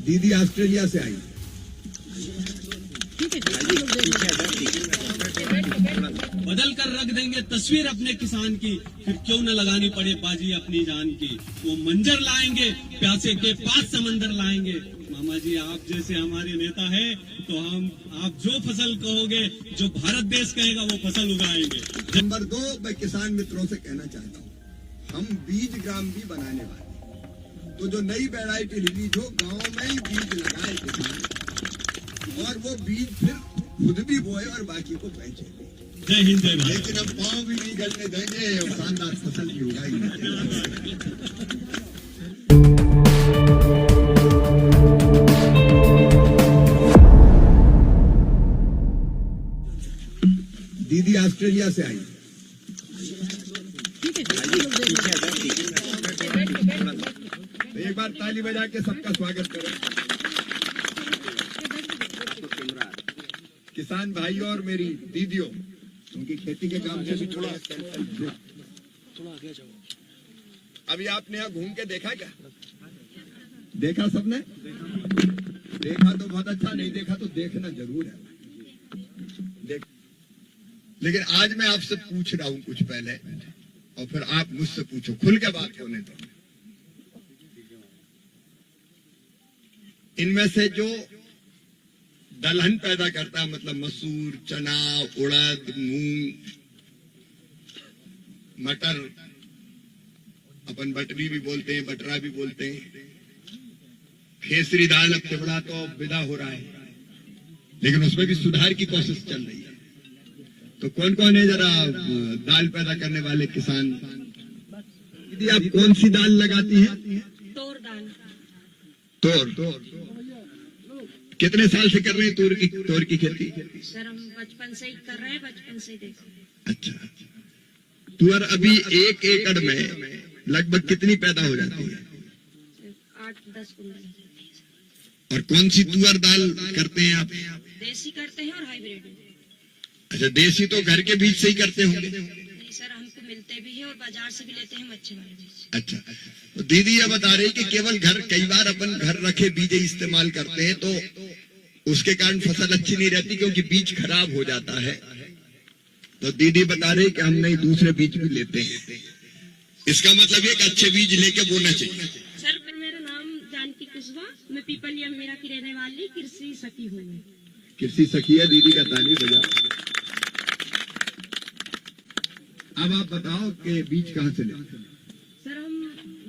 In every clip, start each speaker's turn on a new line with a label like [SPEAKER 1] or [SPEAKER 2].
[SPEAKER 1] दीदी ऑस्ट्रेलिया से आई।
[SPEAKER 2] बदल कर रख देंगे तस्वीर अपने किसान की, फिर क्यों न लगानी पड़े बाजी अपनी जान की। वो मंजर लाएंगे, प्यासे के पास समंदर लाएंगे। मामा जी आप जैसे हमारे नेता है तो हम आप जो फसल कहोगे, जो भारत देश कहेगा वो फसल उगाएंगे।
[SPEAKER 1] नंबर 2, मैं किसान मित्रों से कहना चाहता हूँ, हम बीज ग्राम भी बनाने वाले, तो जो नई वैरायटी रिलीज हो गाँव में ही बीज लगाए किसान, और वो बीज फिर खुद भी बोए और बाकी को बेचे।
[SPEAKER 2] जय हिंद जय भारत।
[SPEAKER 1] लेकिन हम पाँव भी नहीं गलने देंगे और शानदार फसल भी उगाएंगे। दीदी ऑस्ट्रेलिया से आई। तो एक बार ताली बजा के सबका स्वागत करें। किसान भाइयों और मेरी दीदियों, उनकी खेती के काम से भी थोड़ा आगे जाओ। अभी आपने यहाँ घूम के देखा क्या? देखा सबने? देखा तो बहुत अच्छा, नहीं देखा तो देखना जरूर है। लेकिन आज मैं आपसे पूछ रहा हूं कुछ पहले, और फिर आप मुझसे पूछो, खुल के बात होने दो। इनमें से जो दलहन पैदा करता है, मतलब मसूर, चना, उड़द, मूंग, मटर, अपन बटरी भी बोलते हैं, बटरा भी बोलते हैं, खेसरी दाल, अब तिबड़ा तो विदा हो रहा है, लेकिन उसमें भी सुधार की कोशिश चल रही है। तो कौन कौन है जरा दाल पैदा करने वाले किसान? दीदी आप कौन सी दाल लगाती हैं?
[SPEAKER 3] तोर दाल।
[SPEAKER 1] तोर कितने साल से कर रहे हैं तोर की खेती?
[SPEAKER 3] सर हम बचपन से ही कर रहे हैं, बचपन से ही देख रहे हैं।
[SPEAKER 1] अच्छा, तुअर अभी 1 एकड़ में लगभग कितनी पैदा हो जाती है?
[SPEAKER 3] 8-10 कुंटल।
[SPEAKER 1] और कौन सी तुअर दाल करते हैं आप?
[SPEAKER 3] देसी करते हैं और हाइब्रिड।
[SPEAKER 1] अच्छा, देसी तो घर के बीज से ही करते होंगे?
[SPEAKER 3] नहीं सर, हमको मिलते भी है और बाजार से भी लेते हैं अच्छे वाले बीज।
[SPEAKER 1] अच्छा, तो दीदी ये बता रही कि केवल घर, कई बार अपन घर रखे बीज इस्तेमाल करते हैं तो उसके कारण फसल अच्छी नहीं रहती क्योंकि बीज खराब हो जाता है। तो दीदी बता रही कि हम नहीं, दूसरे बीज भी लेते हैं। इसका मतलब ये कि अच्छे बीज लेके बोना चाहिए।
[SPEAKER 3] सर मेरा नाम जानकी कुशवाहा, मैं पीपलिया मेरा की रहने वाली कृषि सखी हूँ।
[SPEAKER 1] कृषि सखी है, दीदी का ताली बजाओ। अब आप बताओ कि बीज कहाँ से लेते हैं?
[SPEAKER 3] सर हम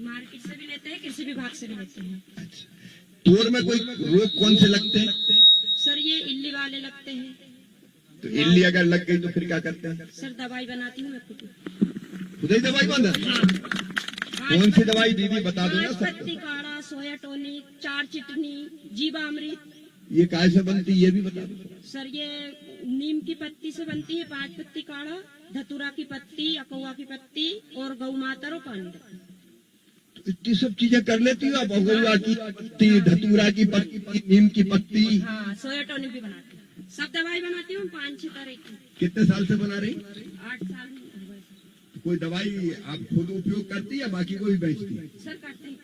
[SPEAKER 3] मार्केट से भी लेते हैं, कृषि विभाग से भी लेते हैं।
[SPEAKER 1] अच्छा, तोर में कोई रोग कौन से लगते हैं?
[SPEAKER 3] सर ये इल्ली वाले लगते हैं।
[SPEAKER 1] तो इल्ली अगर लग गई तो फिर क्या करते हैं?
[SPEAKER 3] सर दवाई बनाती हूँ मैं
[SPEAKER 1] खुद ही दवाई बंद है? कौन सी दवाई दीदी बता दो ना सबको।
[SPEAKER 3] पत्ती काढ़ा, सोया टॉनिक, 4 चिटनी, जीवामृत।
[SPEAKER 1] ये काय से बनती है ये भी बता दो।
[SPEAKER 3] सर ये नीम की पत्ती से बनती है, 5 पत्ती काढ़ा, धतूरा की पत्ती, अकौआ की पत्ती और गौ मातर और पानी।
[SPEAKER 1] तो इतनी सब चीजें कर लेती हो आप? अकौआ की पत्ती, धतूरा की पत्ती, नीम की पत्ती।
[SPEAKER 3] हाँ, सोया टॉनिक भी बनाती हूँ, सब दवाई बनाती हूँ 5-6 तरह की।
[SPEAKER 1] कितने साल से बना रही?
[SPEAKER 3] 8 साल।
[SPEAKER 1] कोई दवाई आप खुद उपयोग करती है, बाकी को भी बेचती है?
[SPEAKER 3] सर करते हैं।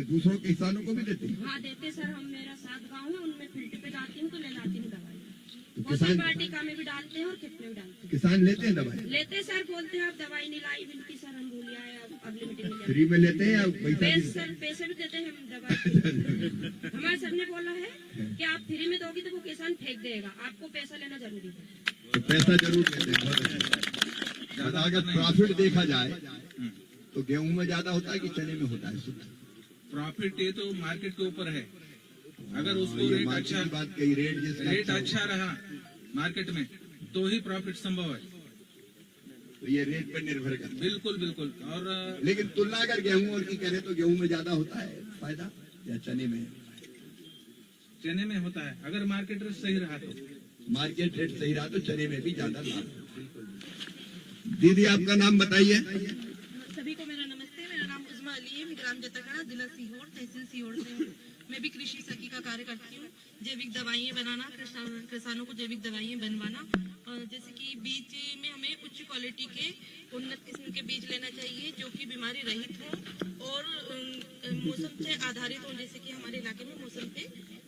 [SPEAKER 1] दूसरों के किसानों को भी देती है?
[SPEAKER 3] हाँ देते सर, हम मेरा 7 गाँव है, उनमें फील्ड पे जाती हूँ तो ले जाती हूँ दवाई।
[SPEAKER 1] तो
[SPEAKER 3] किसान वाटिका में भी डालते हैं और खेत में भी डालते हैं।
[SPEAKER 1] किसान लेते हैं दवाई?
[SPEAKER 3] लेते सर, बोलते हैं आप दवाई नहीं लाई बिल्कुल सर, हम भूल आए, अब अगली मीटिंग में
[SPEAKER 1] फ्री में लेते हैं या पैसा?
[SPEAKER 3] सर पैसे भी देते हैं हम दवाई। हमारे सर ने बोला है कि आप फ्री में दोगी तो वो किसान फेंक देगा, आपको पैसा लेना जरूरी है।
[SPEAKER 1] तो पैसा जरूर लेते हैं, बहुत अच्छा। ज्यादा अगर प्रॉफिट देखा जाए तो गेहूं में ज्यादा होता है कि चने में होता है?
[SPEAKER 4] प्रॉफिट ये तो मार्केट के ऊपर है। अगर उसको
[SPEAKER 1] ये
[SPEAKER 4] रेट
[SPEAKER 1] मार्केट
[SPEAKER 4] अच्छा
[SPEAKER 1] की बात कही, रेट
[SPEAKER 4] अच्छा रहा मार्केट में तो ही प्रॉफिट संभव है।
[SPEAKER 1] तो ये रेट पर निर्भर करता है।
[SPEAKER 4] बिल्कुल बिल्कुल। और
[SPEAKER 1] लेकिन तुलना अगर गेहूं और की करें तो गेहूं में ज्यादा होता है फायदा या चने में?
[SPEAKER 4] चने में होता है, अगर मार्केट रेट सही रहा तो।
[SPEAKER 1] मार्केट रेट सही रहा तो चने में भी ज्यादा लाभ। दीदी आपका नाम बताइए।
[SPEAKER 5] सभी को मेरा नमस्ते, मेरा नाम उस्मा अली है, मैं ग्राम जताखड़ा, जिला सीहोर, तहसील सीहोर से हूँ। मैं भी कृषि सखी का कार्य करती हूँ। जैविक दवाइयाँ बनाना, किसानों को जैविक दवाइयाँ बनवाना, जैसे कि बीज में हमें उच्च क्वालिटी के उन्नत किस्म के बीज लेना चाहिए जो कि बीमारी रहित हो और मौसम से आधारित हो। जैसे कि हमारे इलाके में मौसम रुपए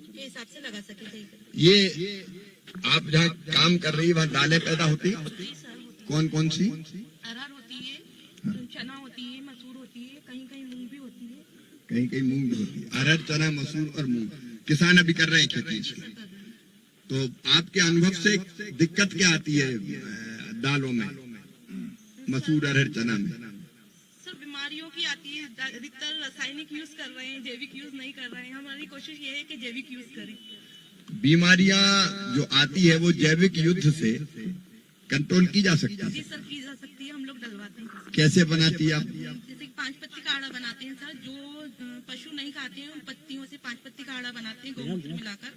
[SPEAKER 5] के हिसाब से लगा सके थे।
[SPEAKER 1] ये आप जहाँ काम कर रही है वहाँ दालें पैदा होती है?
[SPEAKER 5] जी सर, होती
[SPEAKER 1] कौन कौन सी?
[SPEAKER 5] है। अरहर होती है, चना होती है, मसूर होती है, कहीं कहीं मूंग भी होती है।
[SPEAKER 1] कहीं कहीं मूंग भी होती है। अरहर, चना, मसूर और मूंग किसान अभी कर रहे हैं खेती इसकी। तो आपके अनुभव से दिक्कत क्या आती है दालों में, मसूर, अरहर, चना में?
[SPEAKER 5] सर बीमारियों की आती है, अधिकतर रासायनिक यूज कर रहे हैं, जैविक यूज नहीं कर रहे हैं। हमारी कोशिश ये है कि जैविक यूज करें।
[SPEAKER 1] बीमारियां जो आती है वो जैविक युद्ध से कंट्रोल की जा सकती है।
[SPEAKER 5] जी सर, की जा सकती है, हम लोग डलवाते हैं।
[SPEAKER 1] कैसे बनाती है आप?
[SPEAKER 5] जैसे कि 5 पत्ती काढ़ा बनाते हैं सर, जो पशु नहीं खाते हैं उन पत्तियों से 5 पत्ती काढ़ा बनाते हैं गोमूत्र मिलाकर,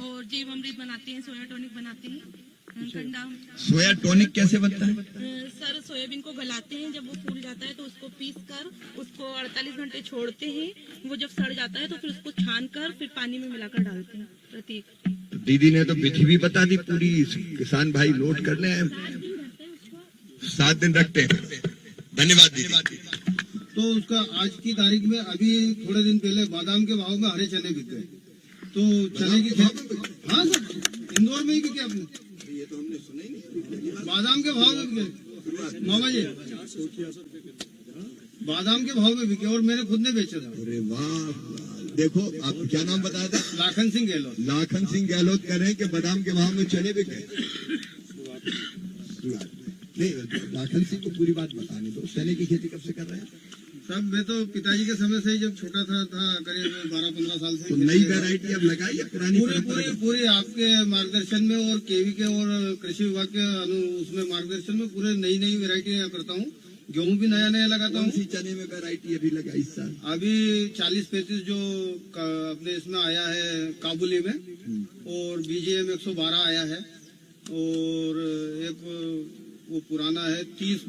[SPEAKER 5] और जैव अमृत बनाते हैं, सोया टॉनिक बनाते हैं, ठंडा।
[SPEAKER 1] सोया टॉनिक कैसे बनता है?
[SPEAKER 5] सर सोयाबीन को गलाते हैं, जब वो फूल जाता है तो उसको पीस कर उसको 48 घंटे छोड़ते हैं। वो जब सड़ जाता है तो फिर उसको छान कर फिर पानी में मिलाकर डालते हैं प्रत्येक।
[SPEAKER 1] दीदी ने तो विधि भी बता दी पूरी, किसान भाई नोट कर ले। 7 दिन रखते हैं। धन्यवाद दीदी।
[SPEAKER 6] तो उसका आज की तारीख में अभी थोड़े दिन पहले बादाम के भाव में हरे चने बिक गए। तो चने की खेती, हाँ सर, इंदौर में ही बिके अपने,
[SPEAKER 1] ये तो हमने सुना ही नहीं।
[SPEAKER 6] बादाम के भाव में बिके मामा जी, बादाम के भाव में बिके और मैंने खुद ने बेचा था।
[SPEAKER 1] अरे वाह, देखो आप क्या नाम बताया था?
[SPEAKER 6] लाखन सिंह गहलोत।
[SPEAKER 1] लाखन सिंह गहलोत कह रहे हैं कि बादाम के भाव में चने बिके। नहीं, लाखन सिंह को पूरी बात बताने दो। चने की खेती कब से कर रहे हैं?
[SPEAKER 6] सब मैं तो पिताजी के समय से ही जब छोटा था करीब 12-15 साल से।
[SPEAKER 1] तो नई वैरायटी अब लगाई या पुरानी?
[SPEAKER 6] पूरी आपके मार्गदर्शन में और केवी के और कृषि विभाग के उसमें मार्गदर्शन में पूरे नई वैरायटी करता हूँ। गेहूं भी नया लगाता हूँ।
[SPEAKER 1] कौन सी चने में वैरायटी अभी लगाई इस साल?
[SPEAKER 6] अभी 40-35 जो अपने इसमें आया है काबुली में, और बीजेएम 112 आया है, और एक वो पुराना है 30,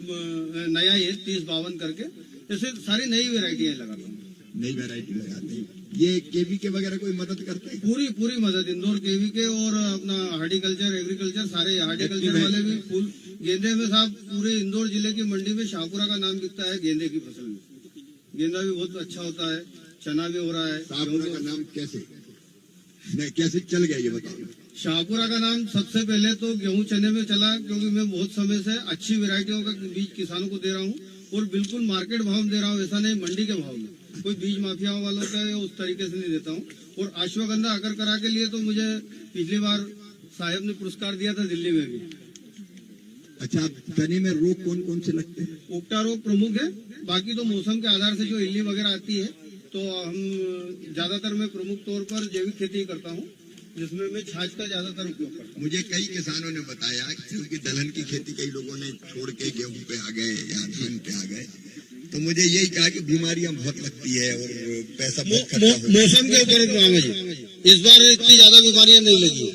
[SPEAKER 6] नया ही है 30-52 करके। ऐसे सारी नई वेराइटियां लगाता हूँ।
[SPEAKER 1] नई वैरायटी लगाते हैं। ये केवी के वगैरह कोई मदद करते हैं?
[SPEAKER 6] पूरी मदद, इंदौर केवी के और अपना हार्टिकल्चर, एग्रीकल्चर, सारे हार्टिकल्चर वाले भी। फूल गेंदे में साहब पूरे इंदौर जिले की मंडी में शाहपुरा का नाम बिकता है गेंदे की फसल में। गेंदा भी बहुत अच्छा होता है, चना भी हो रहा है।
[SPEAKER 1] शाहपुरा का नाम कैसे चल गया ये बताओ?
[SPEAKER 6] शाहपुरा का नाम सबसे पहले तो गेहूं चने में चला, क्योंकि मैं बहुत समय से अच्छी वैरायटियों का बीज किसानों को दे रहा हूं और बिल्कुल मार्केट भाव में दे रहा हूं, ऐसा नहीं मंडी के भाव में। कोई बीज माफिया वालों का उस तरीके से नहीं देता हूं। और अश्वगंधा अगर करा के लिए तो मुझे पिछली बार साहब ने पुरस्कार दिया था दिल्ली में भी।
[SPEAKER 1] अच्छा, चने में रोग कौन कौन से लगते हैं?
[SPEAKER 6] पोपटा रोग प्रमुख है, बाकी तो मौसम के आधार से जो इल्ली वगैरह आती है, तो हम ज्यादातर मैं प्रमुख तौर पर जैविक खेती करता हूँ, जिसमें मैं छाछ का ज्यादातर उपयोग करता हूँ।
[SPEAKER 1] मुझे कई किसानों ने बताया क्योंकि दलहन की खेती कई लोगों ने छोड़ के गेहूं पे आ गए या धान पे आ गए, तो मुझे यही कहा कि बीमारियां बहुत लगती है और पैसा बहुत खर्चा होता है।
[SPEAKER 6] मौसम के ऊपर मामा जी, इस बार इतनी ज्यादा बीमारियां नहीं लगी।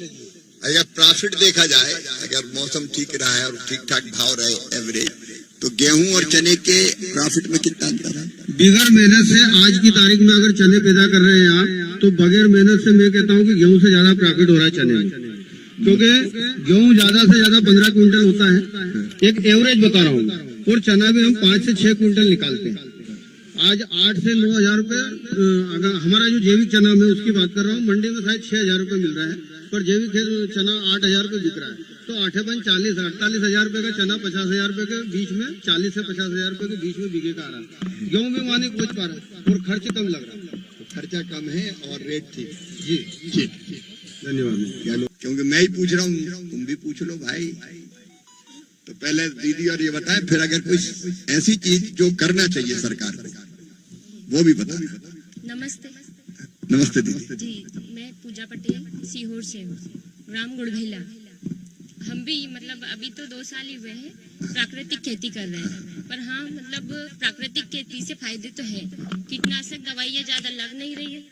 [SPEAKER 1] अगर प्रॉफिट देखा जाए, अगर मौसम ठीक रहा है और ठीक ठाक भाव रहे एवरेज, तो गेहूं और चने के प्रॉफिट में कितना अंतर है?
[SPEAKER 6] बगैर मेहनत से आज की तारीख में अगर चने पैदा कर रहे हैं आप, तो बगैर मेहनत से मैं कहता हूँ कि गेहूं से ज्यादा प्रॉफिट हो रहा है चने में, क्योंकि गेहूं ज्यादा से ज्यादा 15 क्विंटल होता है, एक एवरेज बता रहा हूँ, और चना भी हम 5 से 6 क्विंटल निकालते हैं। आज 8 से 9 हजार रुपए, अगर हमारा जो जैविक चना मैं उसकी बात कर रहा हूँ, मंडी में शायद 6 हजार रुपए मिल रहा है, पर जैविक चना 8 हजार रुपए बिक रहा है। तो 8×5 40, 48 हजार रुपए का चना 50 हजार रुपए के बीच में, 40 से 50 हजार रुपए के बीच में बिके का आ रहा है। गेहूं भी माने पहुंच पा रहा है और खर्च कम लग रहा है।
[SPEAKER 1] तो खर्चा कम है और रेट ठीक।
[SPEAKER 6] जी
[SPEAKER 1] ठीक,
[SPEAKER 6] धन्यवाद।
[SPEAKER 1] क्योंकि मैं ही पूछ रहा हूँ, तुम भी पूछ लो भाई। तो पहले दीदी और ये बताए, फिर अगर कुछ ऐसी चीज जो करना चाहिए सरकार को, वो भी बता।
[SPEAKER 7] नमस्ते।
[SPEAKER 1] नमस्ते दीदी।
[SPEAKER 7] जी, मैं पूजा पटेल सीहोर से हूँ, राम गुड़भैला। हम भी मतलब अभी तो 2 साल ही हुए हैं प्राकृतिक खेती कर रहे हैं, पर हाँ मतलब प्राकृतिक खेती से फायदे तो है। कीटनाशक दवाइयाँ ज्यादा लग नहीं रही है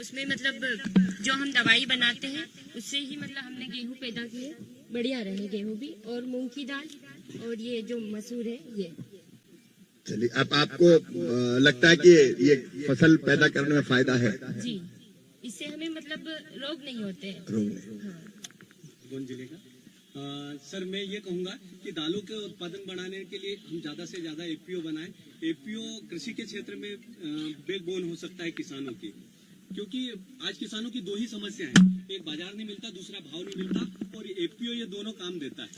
[SPEAKER 7] उसमें, मतलब जो हम दवाई बनाते हैं उससे ही मतलब हमने गेहूं पैदा किए, बढ़िया रहे गेहूं भी, और मूंग की दाल और ये जो मसूर है ये।
[SPEAKER 1] चलिए, अब आपको लगता है कि ये फसल पैदा करने में फायदा है?
[SPEAKER 7] जी, इससे हमें मतलब रोग नहीं होते हैं।
[SPEAKER 1] रोग नहीं।
[SPEAKER 7] हाँ।
[SPEAKER 2] कौन जिले का? सर मैं ये कहूँगा कि दालों के उत्पादन बढ़ाने के लिए हम ज़्यादा से ज़्यादा एपीओ बनाएं। एपीओ कृषि के क्षेत्र में बैकबोन हो सकता है किसानों की। क्योंकि आज किसानों की दो ही समस्या है, एक बाजार नहीं मिलता, दूसरा भाव नहीं मिलता। और एपीओ ये दोनों काम देता है,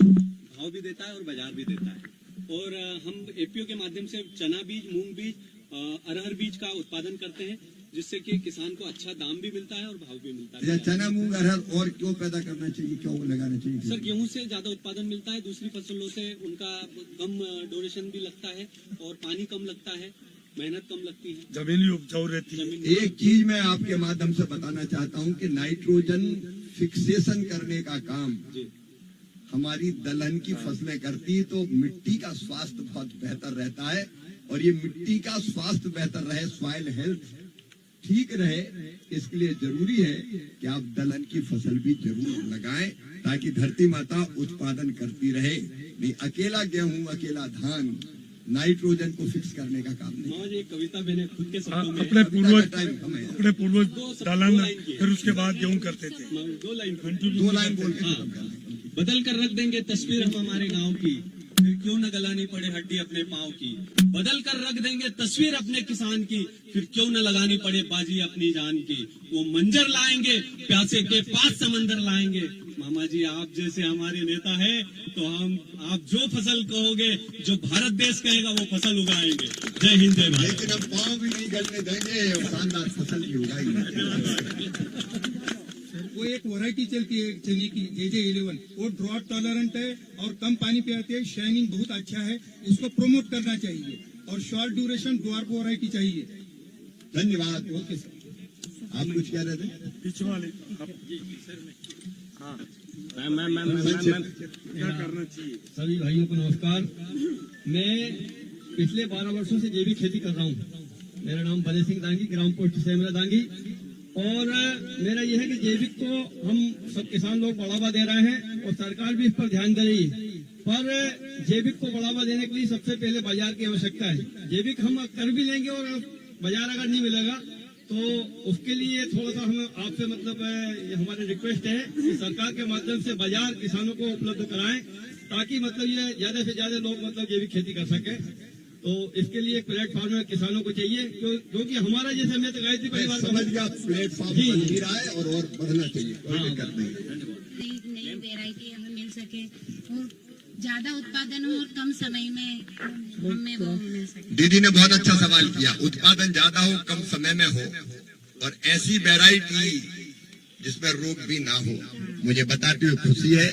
[SPEAKER 2] भाव भी देता है और बाजार भी देता है। और हम एपीओ के माध्यम से चना बीज, मूंग बीज, अरहर बीज का उत्पादन करते हैं, जिससे कि किसान को अच्छा दाम भी मिलता है और भाव भी मिलता है।
[SPEAKER 1] चना मूंग अरहर और क्यों पैदा करना चाहिए, क्यों लगाना चाहिए?
[SPEAKER 2] सर, गेहूं से ज्यादा उत्पादन मिलता है, दूसरी फसलों से उनका कम ड्यूरेशन भी लगता है और पानी कम लगता है, मेहनत कम लगती है,
[SPEAKER 8] जमीन भी उपजाऊ रहती है।
[SPEAKER 1] एक चीज मैं आपके माध्यम से बताना चाहता हूं कि नाइट्रोजन फिक्सेशन करने का काम
[SPEAKER 2] जी।
[SPEAKER 1] हमारी दलहन की फसलें करती, तो मिट्टी का स्वास्थ्य बहुत बेहतर रहता है। और ये मिट्टी का स्वास्थ्य बेहतर रहे, सॉइल हेल्थ ठीक रहे, इसके लिए जरूरी है कि आप दलहन की फसल भी जरूर लगाएं, ताकि धरती माता उत्पादन करती रहे। नहीं अकेला गेहूं, अकेला धान नाइट्रोजन को फिक्स करने का काम नहीं।
[SPEAKER 2] मौज एक कविता मैंने खुद के शब्दों में
[SPEAKER 8] अपने पूर्वज
[SPEAKER 1] टाइम कम है।
[SPEAKER 8] अपने पूर्वज दलहन फिर उसके बाद गेहूं करते थे।
[SPEAKER 2] दो लाइन
[SPEAKER 1] दो लाइन बोल के
[SPEAKER 2] हाँ।
[SPEAKER 1] खत्म कर दें।
[SPEAKER 2] बदल कर रख देंगे तस्वीर हम हमारे गांव की, फिर क्यों न गलानी पड़े हड्डी अपने पाँव की। बदल कर रख देंगे तस्वीर अपने किसान की, फिर क्यों न लगानी पड़े बाजी अपनी जान की। वो मंजर लाएंगे, प्यासे के 5 समंदर लाएंगे। मामा जी, आप जैसे हमारे नेता है, तो हम आप जो फसल कहोगे, जो भारत देश कहेगा, वो फसल उगाएंगे। जय हिंद, जय भारत।
[SPEAKER 1] लेकिन अब पाँव भी नहीं गलने देंगे और शानदार फसल भी उगाएंगे।
[SPEAKER 9] वो एक वैरायटी चलती है चने की JJ11, वो ड्रॉट टॉलरेंट है और कम पानी पे आती है, शाइनिंग बहुत अच्छा है, इसको प्रमोट करना चाहिए। और शॉर्ट ड्यूरेशन ड्वार्फ वैरायटी चाहिए।
[SPEAKER 1] धन्यवाद।
[SPEAKER 9] Okay sir.
[SPEAKER 1] आप कुछ कह रहे थे?
[SPEAKER 8] पीछे वाले क्या करना चाहिए?
[SPEAKER 10] सभी भाइयों को नमस्कार। मैं पिछले 12 वर्षों से जैविक खेती कर रहा हूँ। मेरा नाम बलय सिंह दांगी, ग्राम पोस्ट सेमरा दांगी। और मेरा यह है कि जैविक को हम सब किसान लोग बढ़ावा दे रहे हैं और सरकार भी इस पर ध्यान दे रही है। पर जैविक को बढ़ावा देने के लिए सबसे पहले बाजार की आवश्यकता है। जैविक हम कर भी लेंगे और बाजार अगर नहीं मिलेगा तो उसके लिए थोड़ा सा हम आपसे मतलब ये हमारी रिक्वेस्ट है कि सरकार के माध्यम से बाजार किसानों को उपलब्ध कराएं, ताकि मतलब ये ज्यादा से ज्यादा लोग मतलब जैविक खेती कर सके। तो इसके लिए एक प्लेटफॉर्म किसानों को चाहिए, क्योंकि हमारा जैसे मैं तो गायत्री परिवार
[SPEAKER 1] समझ गया, प्लेटफॉर्म बन ही रहा है और बढ़ना चाहिए, कोई दिक्कत नहीं।
[SPEAKER 11] नई वैरायटी हमें मिल सके और ज्यादा उत्पादन हो और कम समय में हमें वो मिल सके।
[SPEAKER 1] दीदी ने बहुत अच्छा सवाल किया। उत्पादन ज्यादा हो, कम समय में हो और ऐसी वैरायटी जिसमें रोग भी ना हो। मुझे बताते हुए खुशी है,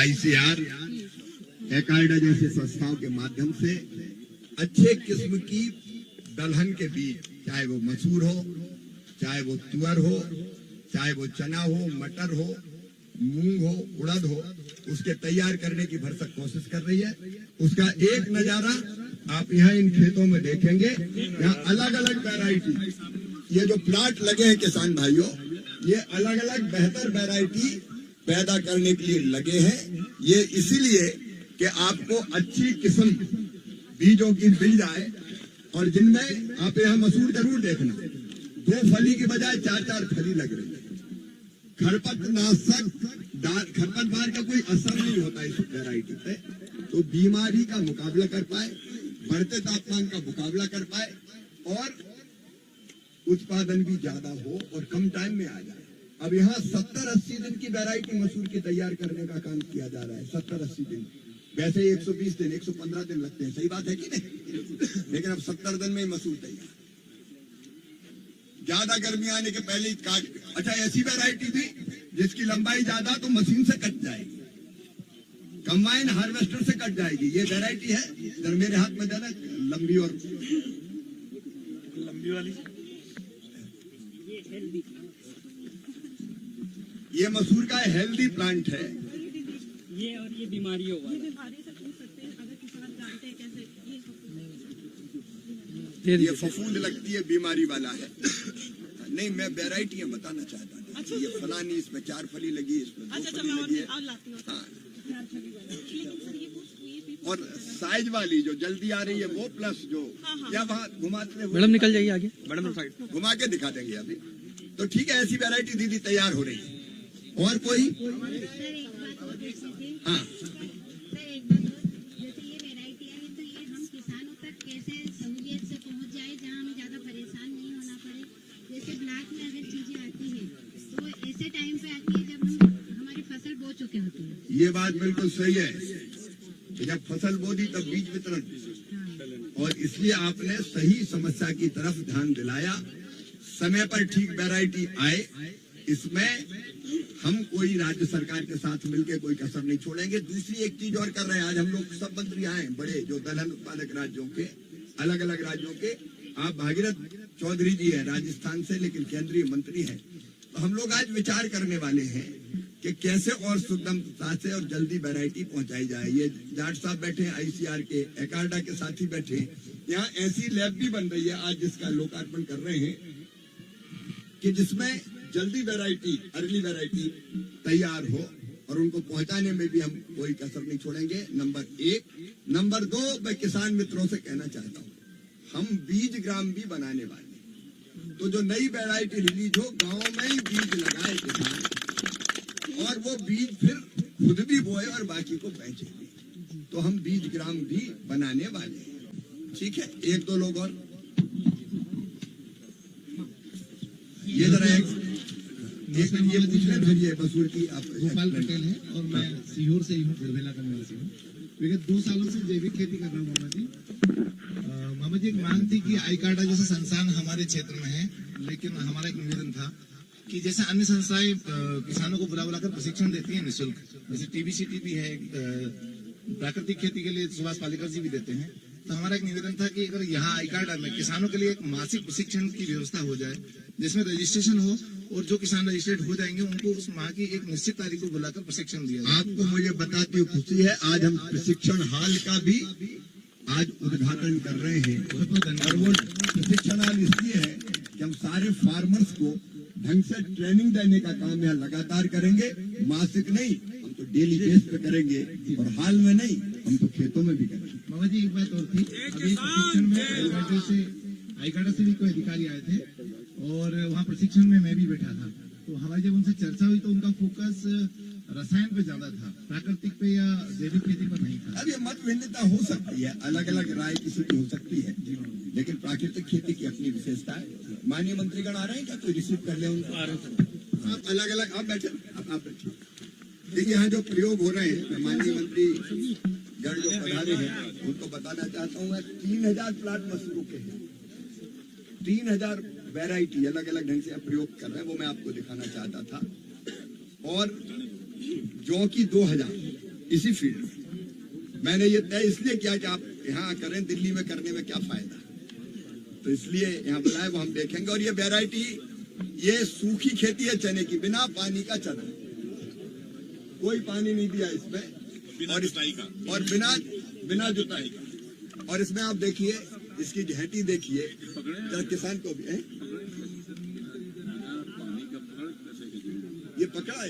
[SPEAKER 1] ICR, एकाइडा जैसी संस्थाओं के माध्यम से अच्छे किस्म की दलहन के बीज, चाहे वो मसूर हो, चाहे वो तुअर हो, चाहे वो चना हो, मटर हो, मूंग हो, उड़द हो, उसके तैयार करने की भरसक कोशिश कर रही है। उसका एक नजारा आप यहाँ इन खेतों में देखेंगे। यहाँ अलग अलग वैरायटी, ये जो प्लाट लगे हैं किसान भाइयों, ये अलग अलग बेहतर वैरायटी पैदा करने के लिए लगे हैं। ये इसीलिए कि आपको अच्छी किस्म बीजों की मिल जाए। और जिनमें आप यहाँ मसूर जरूर देखना, 2 फली की बजाय 4-4 फली लग रही है। खरपतवार का कोई असर नहीं होता इस वैरायटी पे, तो बीमारी का मुकाबला कर पाए, बढ़ते तापमान का मुकाबला कर पाए और उत्पादन भी ज्यादा हो और कम टाइम में आ जाए। अब यहाँ 70-80 दिन की वैरायटी मसूर की तैयार करने का काम किया जा रहा है। 70-80 दिन, वैसे 120 दिन 115 दिन लगते हैं, सही बात है कि नहीं? लेकिन अब 70 दिन में मसूर तैयार, ज्यादा गर्मी आने के पहले ही काट। अच्छा, ऐसी वैरायटी भी जिसकी लंबाई ज्यादा तो मशीन से कट जाएगी, कंबाइन हार्वेस्टर से कट जाएगी। ये वैरायटी है, इधर मेरे हाथ में ज्यादा लंबी और
[SPEAKER 8] लंबी वाली।
[SPEAKER 1] ये मसूर का हेल्दी प्लांट है।
[SPEAKER 10] ये और ये बीमारियों वाला
[SPEAKER 1] ये फफूंद लगती है, बीमारी वाला है। नहीं, मैं वैरायटियां बताना चाहता था। अच्छा, ये फलानी, इसमें 4 फली लगी, इसमें 2 फली लगी है। हाँ। और साइज वाली जो जल्दी आ रही है वो, प्लस जो या वहाँ घुमाते हैं।
[SPEAKER 10] मैडम निकल जाइए आगे, मैडम साइड
[SPEAKER 1] घुमा के दिखा देंगे अभी। तो ठीक है, ऐसी वैरायटी दीदी तैयार हो रही है। और कोई? हाँ,
[SPEAKER 11] सहूलियत से पहुंच जाए, जहां हमें ज्यादा परेशान नहीं होना पड़े। जैसे ब्लैक में अगर
[SPEAKER 1] ये बात बिल्कुल सही है कि जब फसल बो दी तब बीज वितरण, और इसलिए आपने सही समस्या की तरफ ध्यान दिलाया। समय पर ठीक वैरायटी आए, इसमें हम कोई राज्य सरकार के साथ मिलकर कोई कसर नहीं छोड़ेंगे। दूसरी एक चीज और कर रहे हैं, आज हम लोग सब मंत्री आए बड़े जो दलहन उत्पादक राज्यों के, अलग अलग राज्यों के। आप भागीरथ चौधरी जी है राजस्थान से, लेकिन केंद्रीय मंत्री हैं। तो हम लोग आज विचार करने वाले हैं कि कैसे और सुगमता से और जल्दी वैरायटी पहुंचाई जाए। ये जाट साहब बैठे हैं ICR के, एकार्डा के साथी बैठे हैं। यहाँ ऐसी लैब भी बन रही है आज, जिसका लोकार्पण कर रहे हैं, कि जिसमें जल्दी वैरायटी, अर्ली वैरायटी तैयार हो, और उनको पहुंचाने में भी हम कोई कसर नहीं छोड़ेंगे। नंबर 1। नंबर 2, मैं किसान मित्रों से कहना चाहता हूँ, हम बीज ग्राम भी बनाने वाले, तो जो नई वैरायटी रिलीज हो, गाँव में ही बीज लगाए किसान, और वो बीज फिर खुद भी बोए और बाकी को बेचे। तो हम बीज ग्राम भी बनाने वाले हैं। ठीक है, 1-2 लोग और ये जरा एक ये पूछ रहे फिर ये बसूर की आप।
[SPEAKER 12] गोपाल पटेल है और मैं सीहोर से ही हूँ, गुड़भेला का निवासी हूँ। विगत 2 सालों से जैविक खेती कर रहा हूँ मामा जी। मामा जी, एक मांग थी कि ICARDA जैसा संस्थान हमारे क्षेत्र में है, लेकिन हमारा एक निवेदन था कि जैसे अन्य संस्थाएं किसानों को बुलाकर प्रशिक्षण देती हैं निःशुल्क, जैसे TBCT भी है, प्राकृतिक खेती के लिए सुभाष पालेकर जी भी देते हैं। तो हमारा एक निवेदन था कि अगर यहाँ ICARDA में किसानों के लिए एक मासिक प्रशिक्षण की व्यवस्था हो जाए, जिसमें रजिस्ट्रेशन हो, और जो किसान रजिस्ट्रेट हो जाएंगे उनको उस माह की एक निश्चित तारीख को बुलाकर प्रशिक्षण दिया जाए।
[SPEAKER 1] आपको मुझे बताती हूँ खुशी है, आज हम प्रशिक्षण हाल का भी आज उद्घाटन कर रहे हैं। और वो प्रशिक्षण हाल इसलिए है कि हम सारे फार्मर्स को ढंग से ट्रेनिंग देने का काम यहाँ लगातार करेंगे, मासिक नहीं, हम तो डेली बेस पे करेंगे, और हाल में नहीं, हम तो खेतों में भी करेंगे।
[SPEAKER 12] मामा जी, एक बात और थी, अभी प्रशिक्षण में ICARDA से भी कोई अधिकारी आए थे, और वहाँ प्रशिक्षण में मैं भी बैठा था। तो हमारी जब उनसे चर्चा हुई तो उनका फोकस रसायन पे ज्यादा था, प्राकृतिक पे या जैविक खेती पर नहीं था।
[SPEAKER 1] अब ये मत भिन्नता हो सकती है, अलग अलग राय किसी की हो सकती है, लेकिन प्राकृतिक खेती की अपनी विशेषता है। माननीय मंत्रीगण आ रहे हैं क्या, कोई रिसीव कर ले उनको? आप अलग अलग आप बैठे, आप बैठिए। देखिए, यहाँ जो प्रयोग हो रहे हैं, माननीय मंत्री गण जो पधारे हैं उनको बताना चाहता हूँ मैं, 3000 प्लाट मशरूम के हैं, 3000 वैरायटी अलग अलग ढंग से प्रयोग कर रहे हैं, वो मैं आपको दिखाना चाहता था। और जौ की 2000 इसी फील्ड में। मैंने ये तय इसलिए किया कि आप यहाँ करें, दिल्ली में करने में क्या फायदा, तो इसलिए यहाँ बुलाए, वो हम देखेंगे। और ये वैरायटी, ये सूखी खेती है चने की, बिना पानी का चना, कोई पानी नहीं दिया इसमें, और जुताई का, और बिना जुताई का। और इसमें आप देखिए, इसकी घेटी देखिए, किसान को भी है ये पकड़ा है।